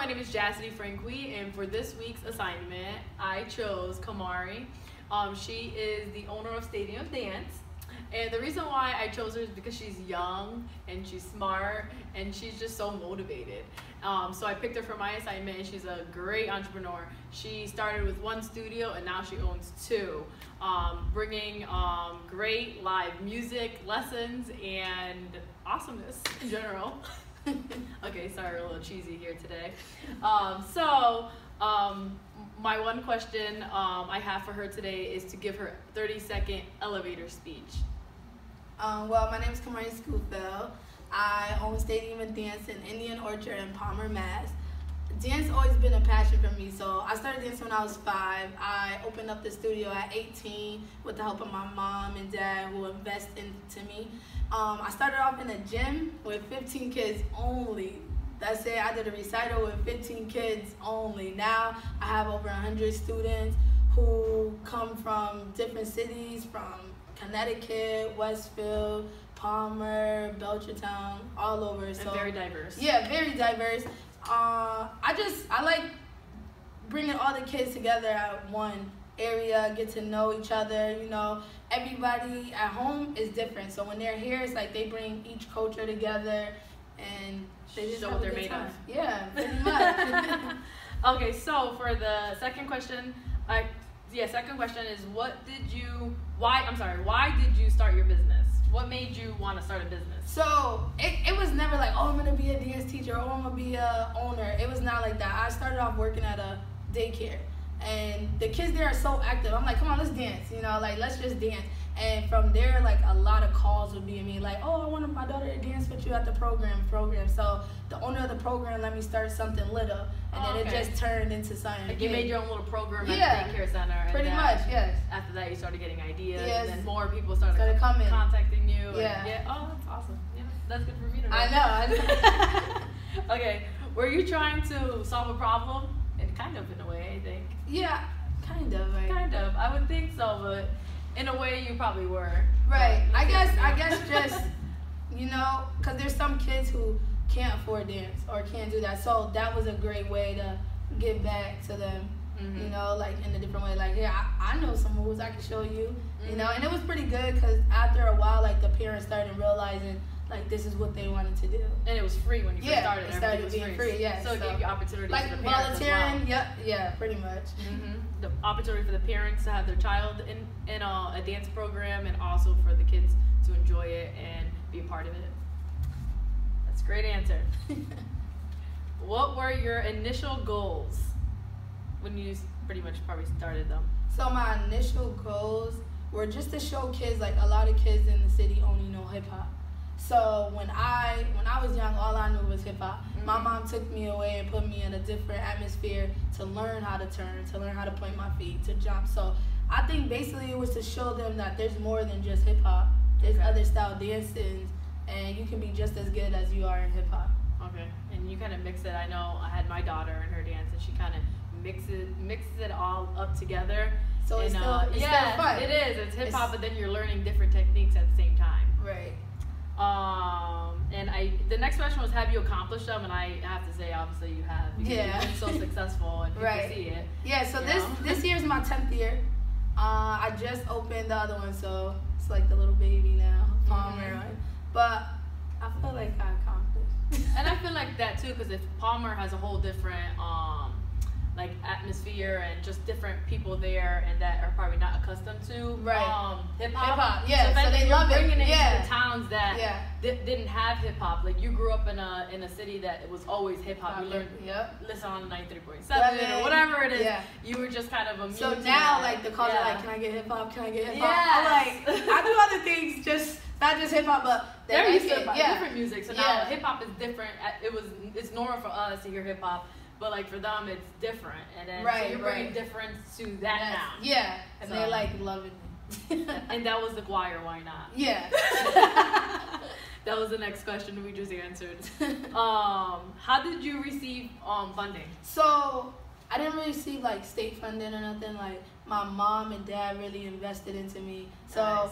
my name is Jassidy Franqui, and for this week's assignment, I chose Kamari. She is the owner of Stadium Dance, and the reason why I chose her is because she's young and she's smart and she's just so motivated. So I picked her for my assignment, and she's a great entrepreneur. She started with one studio and now she owns two, bringing great live music lessons and awesomeness in general. Okay, sorry, we're a little cheesy here today. My one question I have for her today is to give her 30-second elevator speech. Well, my name is Kamari Schofield. I own Stadium Dance in Indian Orchard in Palmer, Mass. Dance always been a passion for me, so I started dancing when I was 5. I opened up the studio at 18 with the help of my mom and dad who invest into me. I started off in a gym with 15 kids only. That's it. I did a recital with 15 kids only. Now I have over 100 students who come from different cities, from Connecticut, Westfield, Palmer, Belchertown, all over. So and very diverse. Yeah, very diverse. I like bringing all the kids together at one area, get to know each other. You know, everybody at home is different, so when they're here, it's like they bring each culture together and they just show have what a they're good made time. of. Yeah, pretty much. Okay, so for the second question, second question is why did you start your business? What made you want to start a business? So it was never like, oh, I'm gonna be a dance teacher, oh, I'm gonna be a owner. It was not like that. I started off working at a daycare, and the kids there are so active. I'm like, come on, let's dance, you know, like let's just dance. And from there, like a lot of calls would be to me like, oh, I wanted my daughter to dance with you at the program. So the owner of the program let me start something little, and then it just turned into something. Like you made your own little program at the daycare center. And pretty much, yes. After that, you started getting ideas, yes. and then more people started coming, contacting you. Yeah. Oh, that's awesome. Yeah, that's good for me to know. I know. Okay, were you trying to solve a problem? And kind of in a way, I think. Yeah, kind of. Right? Kind of. I would think so, but in a way, you probably were. Right. I guess just, you know, because there's some kids who can't afford dance or can't do that. So that was a great way to give back to them, you know, like in a different way. Like, yeah, I know some moves I can show you, you know. And it was pretty good because after a while, like the parents started realizing, like, this is what they wanted to do. And it was free when you first started. It started being free, yeah. So it gave you opportunities like for the parents volunteering, as well. yeah, pretty much. The opportunity for the parents to have their child in a dance program, and also for the kids to enjoy it and be a part of it. That's a great answer. What were your initial goals when you pretty much probably started them? So my initial goals were just to show kids, like a lot of kids in the city only know hip hop. So when I was young, all I knew was hip hop. My mom took me away and put me in a different atmosphere to learn how to turn, to learn how to point my feet, to jump. So I think basically it was to show them that there's more than just hip hop. There's other style dances, and you can be just as good as you are in hip hop. Okay, and you kind of mix it. I know I had my daughter in her dance, and she kind of mixes it all up together. So it's still fun. It is. It's hip hop, but then you're learning different techniques at the same time. Right. And the next question was, have you accomplished them? And I have to say, obviously you have. Because you've been so successful, and people see it. Yeah. So this year's my 10th year. I just opened the other one, so it's like the little baby now, Palmer. But I feel like I accomplished. And I feel like that too, because if Palmer has a whole different like atmosphere and just different people there, and that are probably not accustomed to hip hop. Yeah, so they love it. Bringing it into the towns that didn't have hip hop. Like you grew up in a city that it was always hip hop. You learned listen on 93.7 or whatever it is. Yeah. You were just kind of immune. So now, like the calls are like, can I get hip hop? Can I get hip hop? I'm like, I do other things, just not just hip hop, but they're used to different music. So now hip hop is different. It's normal for us to hear hip hop. But like for them, it's different, and then so you're bringing difference to that now. Yeah, and they like loving me. And that was the choir. Why not? Yeah. That was the next question we just answered. How did you receive funding? So I didn't really receive like state funding or nothing. Like my mom and dad really invested into me. So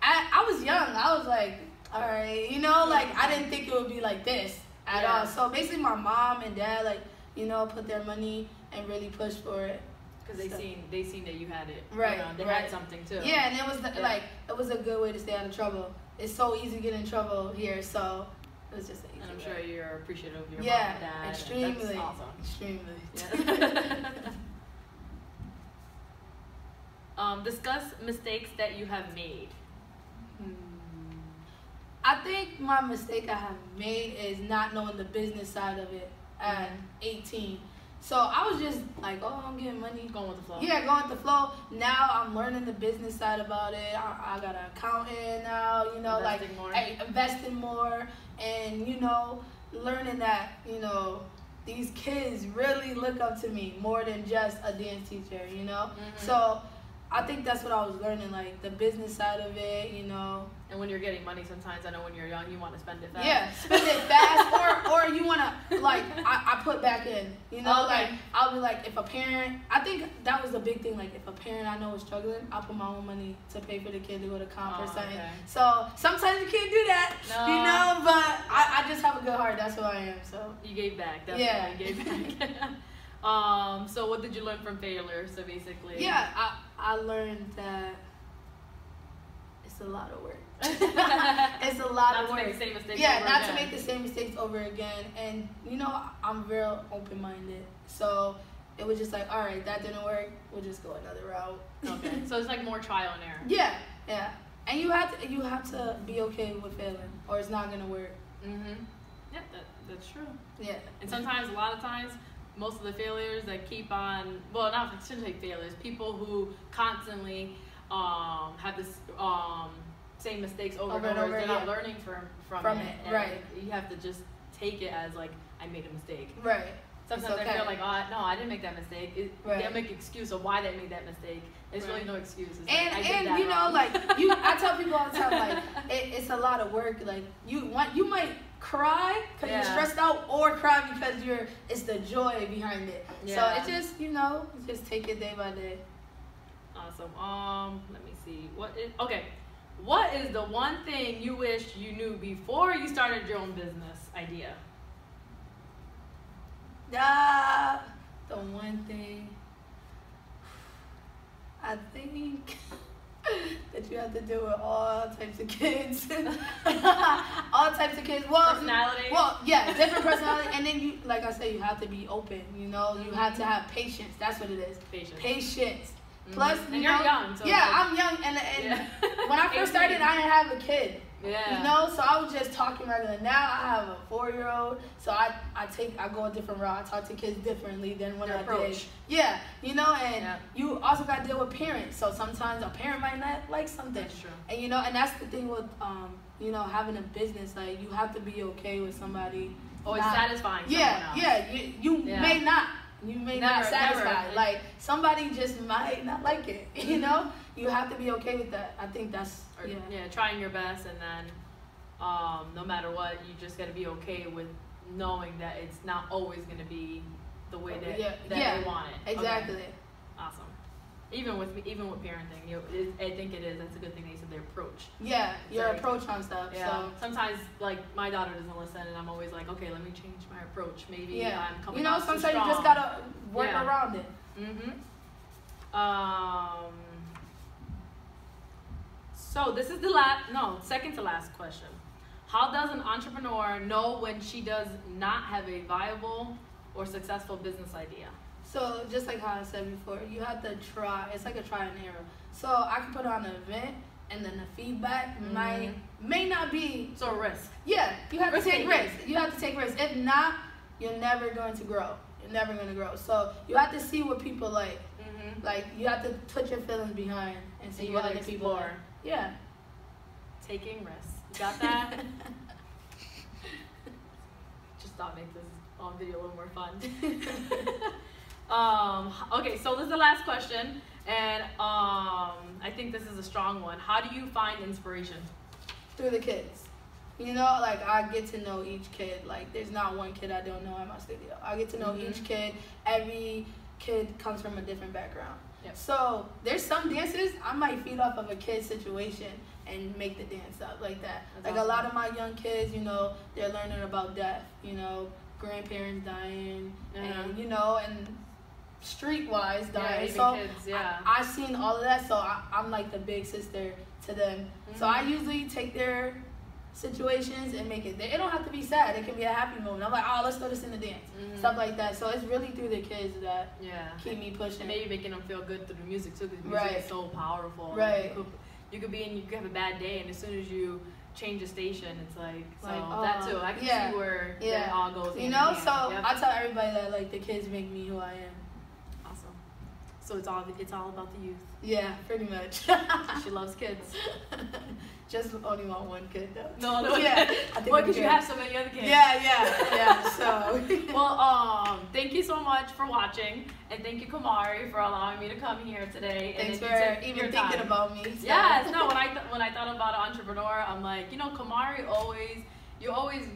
I was young. I was like, all right, you know, like I didn't think it would be like this at all. So basically my mom and dad like put their money and really push for it. Because they seen that you had it. Right. They had something too. Yeah, and it was it was a good way to stay out of trouble. It's so easy to get in trouble here, so it was just an easy And I'm way. sure you're appreciative of your mom and dad. Extremely. That's awesome. Extremely. Yeah. Discuss mistakes that you have made. I think my mistake I have made is not knowing the business side of it at 18. So I was just like, oh, I'm getting money. Going with the flow. Yeah, going with the flow. Now I'm learning the business side about it. I got an accountant now, Investing more. Investing more and, learning that, these kids really look up to me more than just a dance teacher, So I think that's what I was learning, like the business side of it, And when you're getting money, sometimes I know when you're young, you want to spend it fast. Yeah, spend it fast, or you want to, I put back in, I'll be like, if a parent, I think that was the big thing, like, if a parent I know is struggling, I'll put my own money to pay for the kid to go to comp or something. Okay. So sometimes you can't do that, but I just have a good heart, that's who I am, so. You gave back, definitely. Yeah. You gave back. So what did you learn from failure, so basically? Yeah, I learned that it's a lot of work. It's a lot of work. Not to make the same mistakes to make the same mistakes over again. And, I'm real open-minded. So it was just like, all right, that didn't work. We'll just go another route. Okay. So it's like more trial and error. Yeah. And you have to be okay with failing, or it's not going to work. Yeah, that's true. Yeah. And sometimes, a lot of times, most of the failures that keep on, well, not I shouldn't say failures, people who constantly have this same mistakes over and over, they're not learning from it. And right. You have to just take it as like, I made a mistake. Right. Sometimes I feel like, oh, no, I didn't make that mistake. They'll make an excuse of why they made that mistake. There's really no excuse. It's I tell people all the time, like, it's a lot of work. Like, you might cry because you're stressed out, or cry because it's the joy behind it. Yeah. So it's just, just take it day by day. Awesome. Let me see. What is the one thing you wish you knew before you started your own business idea? The one thing I think that you have to do with all types of kids. All types of kids. Well, personality. Well, yeah, different personality. And then you, like I said, you have to be open. You have to have patience. That's what it is. Patience. Plus, and you're young. So I'm young, and when I first started, I didn't have a kid. Yeah. So I was just talking regular. Now I have a 4-year-old, so I go a different route. I talk to kids differently than when I did. Yeah, and you also got to deal with parents. So sometimes a parent might not like something. That's true. And and that's the thing with having a business. Like, you have to be okay with somebody. Always satisfying. You may not. You may not satisfy. Never. Like, somebody just might not like it. You have to be okay with that. I think that's trying your best, and then no matter what, you just got to be okay with knowing that it's not always going to be the way that they want it. Exactly. Okay. Awesome. Even with parenting, I think it is. That's a good thing they said, their approach. Yeah, your approach on stuff. Yeah. So sometimes, like, my daughter doesn't listen, and I'm always like, okay, let me change my approach. Maybe I'm coming off sometimes too strong. you just gotta work around it. So this is second to last question. How does an entrepreneur know when she does not have a viable or successful business idea? So just like how I said before, you have to try. It's like a try and error. So I can put on an event, and then the feedback may not be. So a risk. Yeah, you have to take risks. You have to take risks. If not, you're never going to grow. You're never going to grow. So you have to see what people like. Like, you have to put your feelings behind and see what other people are. Yeah. Taking risks. You got that? Just thought make this video a little more fun. Okay, so this is the last question, and I think this is a strong one. How do you find inspiration? Through the kids. Like, I get to know each kid. Like, there's not one kid I don't know in my studio. I get to know each kid. Every kid comes from a different background. Yep. So there's some dances I might feed off of a kid's situation and make the dance up like that. That's like awesome. A lot of my young kids, they're learning about death, grandparents dying, and you know, and street-wise, guys. Yeah, so kids, yeah. I've seen all of that, so I'm like the big sister to them. Mm-hmm. So I usually take their situations and make it. It don't have to be sad. It can be a happy moment. I'm like, oh, let's throw this in the dance, stuff like that. So it's really through the kids that keep me pushing. And maybe making them feel good through the music too, because music is so powerful. Right. Like you could have a bad day, and as soon as you change the station, it's like that too. I can see where it all goes. You know, so I tell everybody that like the kids make me who I am. Awesome. So it's all about the youth. Yeah, pretty much. She loves kids. Just only want one kid though. No. Yeah. Well, because you have so many other kids. Yeah. So. Well, thank you so much for watching, and thank you, Kamari, for allowing me to come here today. Thanks and for even thinking about me. So. Yes. No. When I thought about an entrepreneur, I'm like, you know, Kamari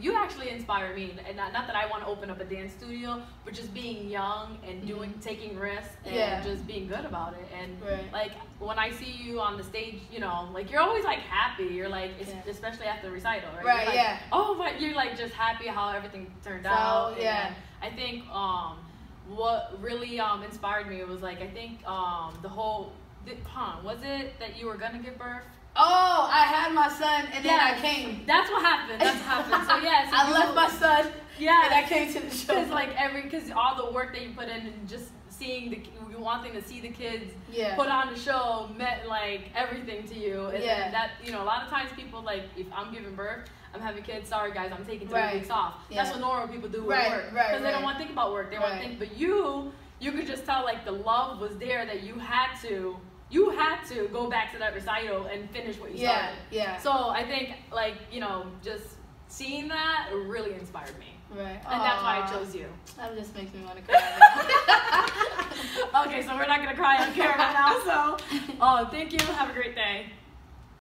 you actually inspire me, and not that I want to open up a dance studio, but just being young and taking risks and just being good about it. And like when I see you on the stage, you know, like you're always like happy. You're like, especially after the recital, right? Right. You're like, oh, but you're like just happy how everything turned out. Yeah. And I think what really inspired me was like, I think the whole was it that you were gonna give birth? Oh, I had my son and then I came. That's what happened. So yes, I left my son. Yeah, and I came to the show. Because all the work that you put in and just seeing wanting to see the kids put on the show meant like everything to you. And then that, you know, a lot of times people like, if I'm giving birth, I'm having kids, sorry guys, I'm taking 3 weeks off. That's what normal people do with work. Because they don't want to think about work. They want to think, but you could just tell like the love was there, that you had to go back to that recital and finish what you started. Yeah. So I think like, you know, just seeing that really inspired me. Right. And that's why I chose you. That just makes me want to cry. Okay, so we're not going to cry on camera now. So, thank you. Have a great day.